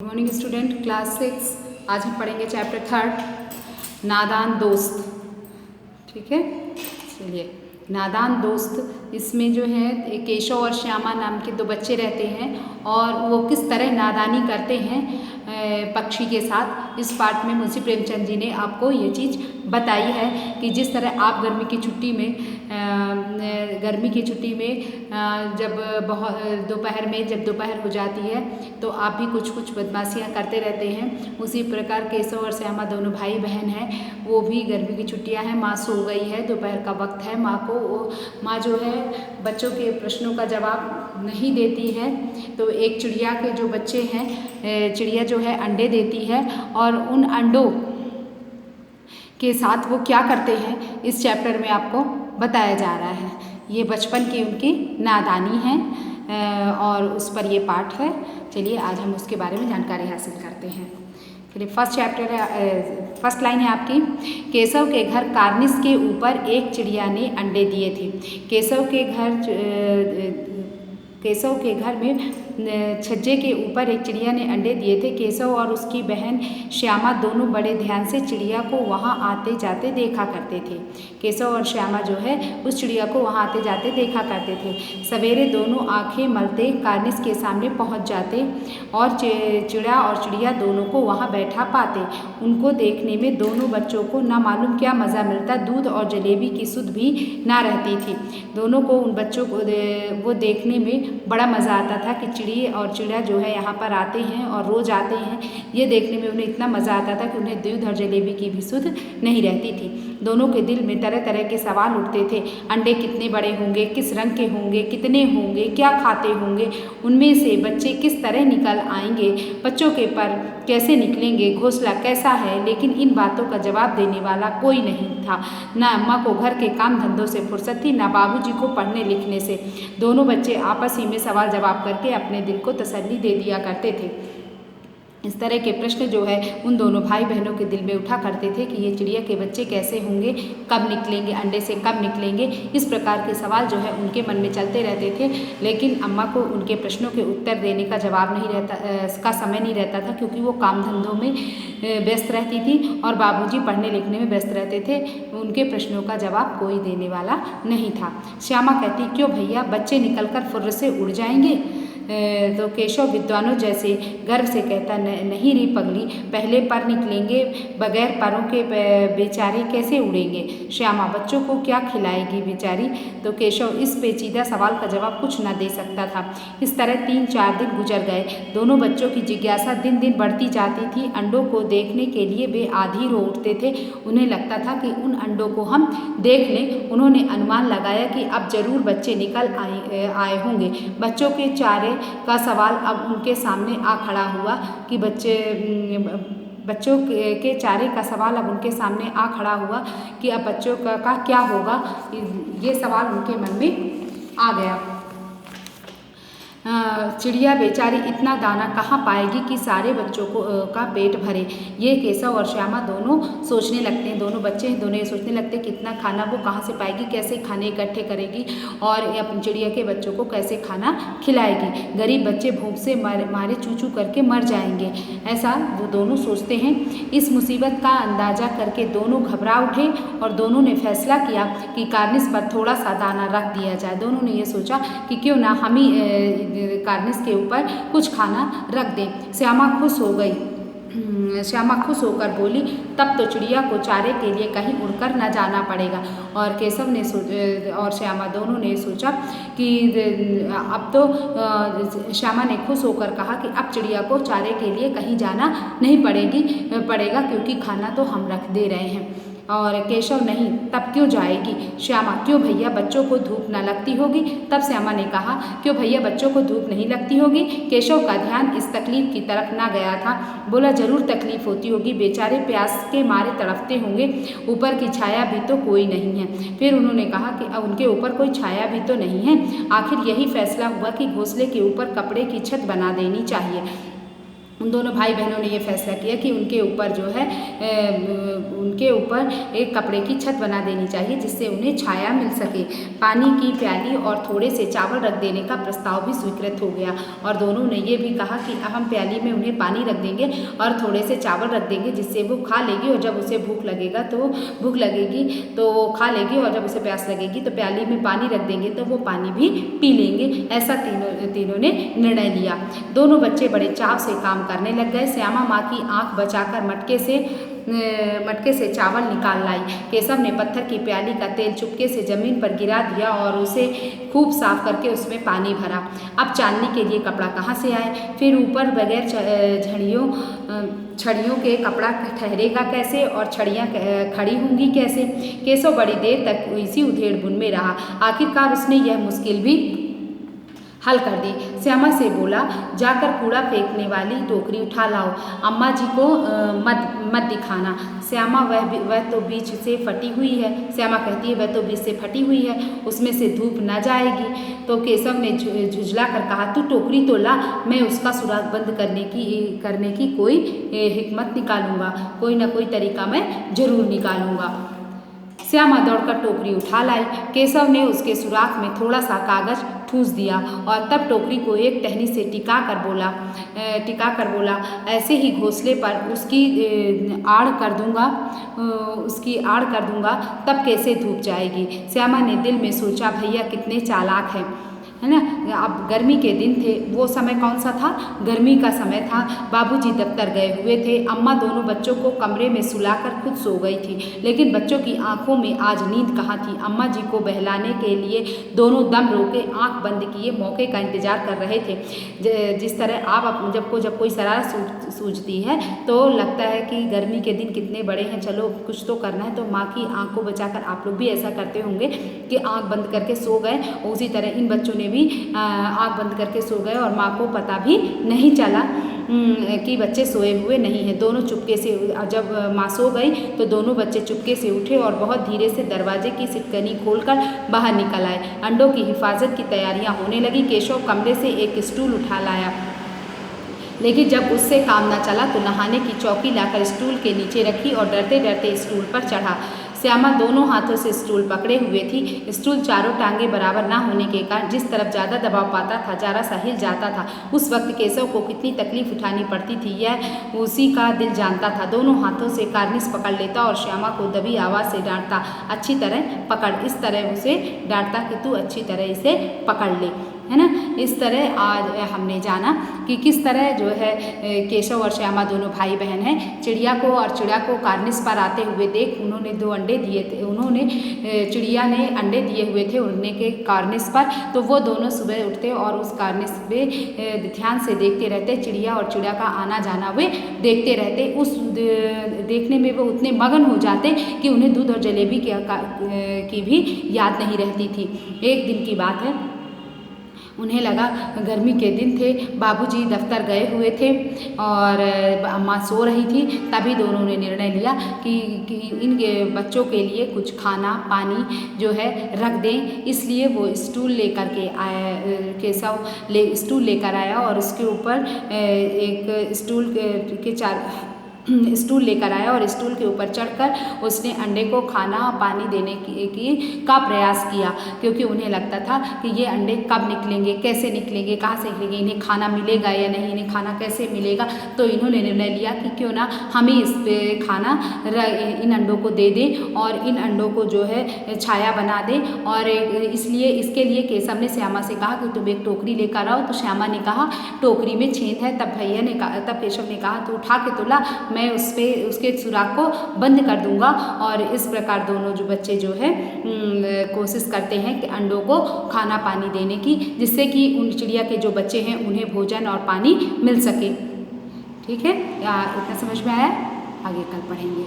Good morning student, class 6। आज हम पढ़ेंगे चैप्टर 3 नादान दोस्त। ठीक है, चलिए। नादान दोस्त, इसमें जो है केशव और श्यामा नाम के दो बच्चे रहते हैं और वो किस तरह नादानी करते हैं पक्षी के साथ। इस पार्ट में मुंशी प्रेमचंद जी ने आपको ये चीज़ बताई है कि जिस तरह आप गर्मी की छुट्टी में जब बहुत दोपहर में जब दोपहर हो जाती है तो आप भी कुछ कुछ बदमाशियाँ करते रहते हैं। उसी प्रकार केशव और श्यामा दोनों भाई बहन हैं, वो भी गर्मी की छुट्टियाँ हैं, माँ सो गई है, दोपहर का वक्त है, माँ जो है बच्चों के प्रश्नों का जवाब नहीं देती है। तो एक चिड़िया के जो बच्चे हैं, चिड़िया जो है अंडे देती है और उन अंडों के साथ वो क्या करते हैं इस चैप्टर में आपको बताया जा रहा है। ये बचपन की उनकी नादानी है और उस पर ये पाठ है। चलिए आज हम उसके बारे में जानकारी हासिल करते हैं। चलिए, फर्स्ट लाइन है आपकी। केशव के घर कार्निस के ऊपर एक चिड़िया ने अंडे दिए थे। केशव के घर में छज्जे के ऊपर एक चिड़िया ने अंडे दिए थे। केशव और उसकी बहन श्यामा दोनों बड़े ध्यान से चिड़िया को वहाँ आते जाते देखा करते थे। केशव और श्यामा जो है उस चिड़िया को वहाँ आते जाते देखा करते थे। सवेरे दोनों आंखें मलते कार्निस के सामने पहुँच जाते और चिड़ा और चिड़िया दोनों को वहाँ बैठा पाते। उनको देखने में दोनों बच्चों को ना मालूम क्या मज़ा मिलता, दूध और जलेबी की सुध भी ना रहती थी। दोनों को उन बच्चों को वो देखने में बड़ा मज़ा आता था कि चिड़ी और चिड़ा जो है यहाँ पर आते हैं और रोज़ आते हैं। ये देखने में उन्हें इतना मज़ा आता था कि उन्हें दूध और जलेबी की भी सुध नहीं रहती थी। दोनों के दिल में तरह तरह के सवाल उठते थे। अंडे कितने बड़े होंगे, किस रंग के होंगे, कितने होंगे, क्या खाते होंगे, उनमें से बच्चे किस तरह निकल आएंगे, बच्चों के पर कैसे निकलेंगे, घोंसला कैसा है। लेकिन इन बातों का जवाब देने वाला कोई नहीं था। ना अम्मा को घर के काम धंधों से फुर्सत थी, ना बाबूजी को पढ़ने लिखने से। दोनों बच्चे आपस ही में सवाल जवाब करके अपने दिल को तसल्ली दे दिया करते थे। इस तरह के प्रश्न जो है उन दोनों भाई बहनों के दिल में उठा करते थे कि ये चिड़िया के बच्चे कैसे होंगे, कब निकलेंगे, अंडे से कब निकलेंगे। इस प्रकार के सवाल जो है उनके मन में चलते रहते थे। लेकिन अम्मा को उनके प्रश्नों के उत्तर देने का जवाब नहीं रहता का समय नहीं रहता था, क्योंकि वो काम धंधों में व्यस्त रहती थी और बाबूजी पढ़ने लिखने में व्यस्त रहते थे। उनके प्रश्नों का जवाब कोई देने वाला नहीं था। श्यामा कहती, क्यों भैया, बच्चे निकलकर फुर्र से उड़ जाएंगे। तो केशव विद्वानों जैसे गर्व से कहता, नहीं री पगली, पहले पर निकलेंगे, बगैर परों के बेचारे कैसे उड़ेंगे। श्यामा, बच्चों को क्या खिलाएगी बेचारी। तो केशव इस पेचीदा सवाल का जवाब कुछ न दे सकता था। इस तरह 3-4 दिन गुजर गए। दोनों बच्चों की जिज्ञासा दिन दिन बढ़ती जाती थी। अंडों को देखने के लिए वे आधी रो उठते थे। उन्हें लगता था कि उन अंडों को हम देख लें। उन्होंने अनुमान लगाया कि अब जरूर बच्चे निकल आए होंगे। बच्चों के चारे का सवाल अब उनके सामने आ खड़ा हुआ कि बच्चों के चारे का सवाल अब उनके सामने आ खड़ा हुआ कि अब बच्चों का क्या होगा। ये सवाल उनके मन में आ गया। चिड़िया बेचारी इतना दाना कहाँ पाएगी कि सारे बच्चों का पेट भरे। ये केशव और श्यामा दोनों सोचने लगते हैं, दोनों बच्चे हैं, दोनों ये सोचने लगते हैं कि इतना खाना वो कहाँ से पाएगी, कैसे खाने इकट्ठे करेगी और अपनी चिड़िया के बच्चों को कैसे खाना खिलाएगी। गरीब बच्चे भूख से मारे चू चू करके मर जाएंगे, ऐसा वो दोनों सोचते हैं। इस मुसीबत का अंदाजा करके दोनों घबरा उठे और दोनों ने फैसला किया कि कार्निस पर थोड़ा सा दाना रख दिया जाए। दोनों ने ये सोचा कि क्यों ना हम ही कार्निस के ऊपर कुछ खाना रख दें। श्यामा खुश हो गई। श्यामा खुश होकर बोली, तब तो चिड़िया को चारे के लिए कहीं उड़कर न जाना पड़ेगा। और केशव ने और श्यामा दोनों ने सोचा कि अब तो श्यामा ने खुश होकर कहा कि अब चिड़िया को चारे के लिए कहीं जाना नहीं पड़ेगा, क्योंकि खाना तो हम रख दे रहे हैं। और केशव, नहीं, तब क्यों जाएगी। श्यामा, क्यों भैया, बच्चों को धूप न लगती होगी। तब श्यामा ने कहा, क्यों भैया, बच्चों को धूप नहीं लगती होगी। केशव का ध्यान इस तकलीफ की तरफ ना गया था। बोला, जरूर तकलीफ होती होगी, बेचारे प्यास के मारे तड़पते होंगे, ऊपर की छाया भी तो कोई नहीं है। फिर उन्होंने कहा कि अब उनके ऊपर कोई छाया भी तो नहीं है। आखिर यही फैसला हुआ कि घोंसले के ऊपर कपड़े की छत बना देनी चाहिए। उन दोनों भाई बहनों ने ये फैसला किया कि उनके ऊपर जो है उनके ऊपर एक कपड़े की छत बना देनी चाहिए जिससे उन्हें छाया मिल सके। पानी की प्याली और थोड़े से चावल रख देने का प्रस्ताव भी स्वीकृत हो गया और दोनों ने ये भी कहा कि हम प्याली में उन्हें पानी रख देंगे और थोड़े से चावल रख देंगे जिससे वो खा लेगी और जब उसे भूख लगेगी तो वो खा लेगी और जब उसे प्यास लगेगी तो प्याली में पानी रख देंगे तो वो पानी भी पी लेंगे। ऐसा तीनों ने निर्णय लिया। दोनों बच्चे बड़े चाव से काम करने लग गए। श्यामा माँ की आंख बचाकर मटके से चावल निकाल लाई। केशव ने पत्थर की प्याली का तेल चुपके से जमीन पर गिरा दिया और उसे खूब साफ करके उसमें पानी भरा। अब चांदनी के लिए कपड़ा कहाँ से आए? फिर ऊपर बगैर छड़ियों के कपड़ा ठहरेगा कैसे और छड़ियाँ खड़ी होंगी कैसे? केशव बड़ी देर तक इसी उधेड़-बुन में रहा। आखिरकार उसने यह मुश्किल भी हल कर दी। श्यामा से बोला, जाकर कूड़ा फेंकने वाली टोकरी उठा लाओ। अम्मा जी को मत दिखाना। श्यामा वह तो बीच से फटी हुई है। श्यामा कहती है वह तो बीच से फटी हुई है, उसमें से धूप न जाएगी। तो केशव ने झुझला कर कहा, तू टोकरी तो ला, मैं उसका सुराग बंद करने की कोई हिकमत निकालूंगा, कोई ना कोई तरीका मैं जरूर निकालूंगा। श्यामा दौड़कर टोकरी उठा लाई। केशव ने उसके सुराख में थोड़ा सा कागज ठूस दिया और तब टोकरी को एक टहनी से टिका कर बोला, ऐसे ही घोंसले पर उसकी आड़ कर दूंगा तब कैसे धूप जाएगी। श्यामा ने दिल में सोचा, भैया कितने चालाक हैं, है ना। अब गर्मी के दिन थे। वो समय कौन सा था? गर्मी का समय था। बाबूजी दफ्तर गए हुए थे। अम्मा दोनों बच्चों को कमरे में सुलाकर खुद सो गई थी, लेकिन बच्चों की आंखों में आज नींद कहाँ थी। अम्मा जी को बहलाने के लिए दोनों दम रोके आंख बंद किए मौके का इंतजार कर रहे थे। जिस तरह आप जब कोई शरारत सूझती है तो लगता है कि गर्मी के दिन कितने बड़े हैं, चलो कुछ तो करना है, तो माँ की आंख को बचाकर आप लोग भी ऐसा करते होंगे कि आंख बंद करके सो गए। उसी तरह इन बच्चों ने भी आंख बंद करके सो गए और माँ को पता भी नहीं चला कि बच्चे सोए हुए नहीं हैं। दोनों चुपके से, जब माँ सो गई तो दोनों बच्चे चुपके से उठे और बहुत धीरे से दरवाजे की सिटकनी खोलकर बाहर निकल आए। अंडों की हिफाजत की तैयारियां होने लगी। केशव कमरे से एक स्टूल उठा लाया, लेकिन जब उससे काम न चला तो नहाने की चौकी लाकर स्टूल के नीचे रखी और डरते डरते स्टूल पर चढ़ा। श्यामा दोनों हाथों से स्टूल पकड़े हुए थी। स्टूल चारों टांगे बराबर न होने के कारण जिस तरफ ज़्यादा दबाव पाता था जरा सा हिल जाता था। उस वक्त केशव को कितनी तकलीफ उठानी पड़ती थी यह उसी का दिल जानता था। दोनों हाथों से कार्निस पकड़ लेता और श्यामा को दबी आवाज़ से डांटता, अच्छी तरह पकड़। इस तरह उसे डांटता कि तू अच्छी तरह इसे पकड़ ले, है ना। इस तरह आज हमने जाना कि किस तरह जो है केशव और श्यामा दोनों भाई बहन हैं। चिड़िया को कार्निस पर आते हुए देख उन्होंने 2 अंडे दिए थे। चिड़िया ने अंडे दिए हुए थे उड़ने के कार्निस पर, तो वो दोनों सुबह उठते और उस कार्निस पे ध्यान से देखते रहते। चिड़िया और चिड़िया का आना जाना वे देखते रहते। उस देखने में वो उतने मगन हो जाते कि उन्हें दूध और जलेबी की भी याद नहीं रहती थी। एक दिन की बात है, उन्हें लगा गर्मी के दिन थे, बाबूजी दफ्तर गए हुए थे और अम्मा सो रही थी। तभी दोनों ने निर्णय लिया कि इन बच्चों के लिए कुछ खाना पानी जो है रख दें। इसलिए वो स्टूल लेकर के आया। केशव स्टूल लेकर आया और उसके ऊपर एक स्टूल लेकर आया और स्टूल के ऊपर चढ़कर उसने अंडे को खाना पानी देने का प्रयास किया, क्योंकि उन्हें लगता था कि ये अंडे कब निकलेंगे, कैसे निकलेंगे, कहाँ से निकलेंगे, इन्हें खाना मिलेगा या नहीं, इन्हें खाना कैसे मिलेगा। तो इन्होंने निर्णय लिया कि क्यों ना हम ही इस पे खाना इन अंडों को दे दें और इन अंडों को जो है छाया बना दें। और इसके लिए केशव ने श्यामा से कहा कि तुम एक टोकरी लेकर आओ। तो श्यामा ने कहा टोकरी में छेद है। तब केशव ने कहा तो उठा के तो ला, मैं उसके सुराख को बंद कर दूंगा। और इस प्रकार दोनों जो बच्चे जो है कोशिश करते हैं कि अंडों को खाना पानी देने की, जिससे कि उन चिड़िया के जो बच्चे हैं उन्हें भोजन और पानी मिल सके। ठीक है, इतना समझ में आया? आगे कल पढ़ेंगे।